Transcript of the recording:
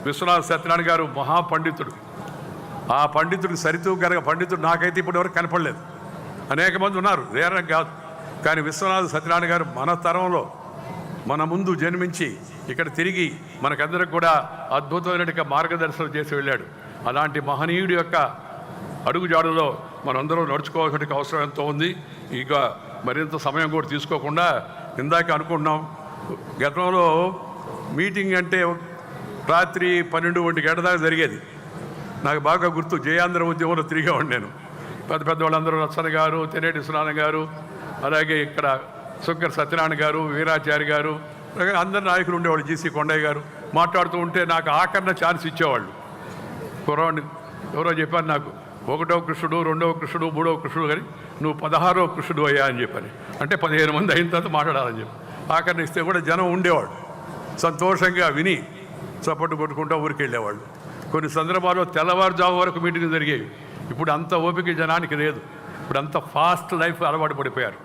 విశ్వనాథ సత్యనారాయణ గారు మహాపండితుడు. ఆ పండితుడికి సరితూగనక పండితుడు నాకైతే ఇప్పటివరకు కనపడలేదు. అనేక మంది ఉన్నారు, రేరం కాదు. కానీ విశ్వనాథ సత్యనారాయణ గారు మన తరంలో మన ముందు జన్మించి ఇక్కడ తిరిగి మనకందరికి కూడా అద్భుతమైన మార్గదర్శనం చేసి వెళ్ళాడు. అలాంటి మహనీయుడి యొక్క అడుగుజాడులో మనందరం నడుచుకోవాల్సిన అవసరం ఎంతో ఉంది. ఇక మరింత సమయం కూడా తీసుకోకుండా ఇందాక అనుకుంటున్నాం, గతంలో మీటింగ్ అంటే రాత్రి 12-1 గంట దాకా జరిగేది. నాకు బాగా గుర్తు, జయాంధ్ర ఉద్యమంలో తిరిగేవాడిని నేను. పెద్ద పెద్ద వాళ్ళందరూ రచ్చన గారు, తెనేటి విశ్వనాథం గారు, అలాగే ఇక్కడ శంకర్ సత్యనారాయణ గారు, వీరాచారి గారు, అందరు నాయకులు ఉండేవాళ్ళు. జీసీ కొండయ్య గారు మాట్లాడుతూ ఉంటే నాకు ఆఖరణ ఛాన్స్ ఇచ్చేవాళ్ళు. కుర్రవాడిని ఎవరో చెప్పారు నాకు, 1వ కృష్ణుడు, 2వ కృష్ణుడు, 3వ కృష్ణుడు, కానీ నువ్వు 16వ కృష్ణుడు అయ్యా అని చెప్పని. అంటే 15 మంది అయిన తర్వాత మాట్లాడాలని చెప్పి ఆఖరణ ఇస్తే కూడా జనం ఉండేవాడు. సంతోషంగా విని చప్పట్టు కొట్టుకుంటూ ఊరికి వెళ్ళేవాళ్ళు. కొన్ని సందర్భాల్లో తెల్లవారుజాము వరకు మీటింగ్ జరిగేవి. ఇప్పుడు అంత ఓపిక జనానికి లేదు. ఇప్పుడు అంత ఫాస్ట్ లైఫ్ అలవాటు పడిపోయారు.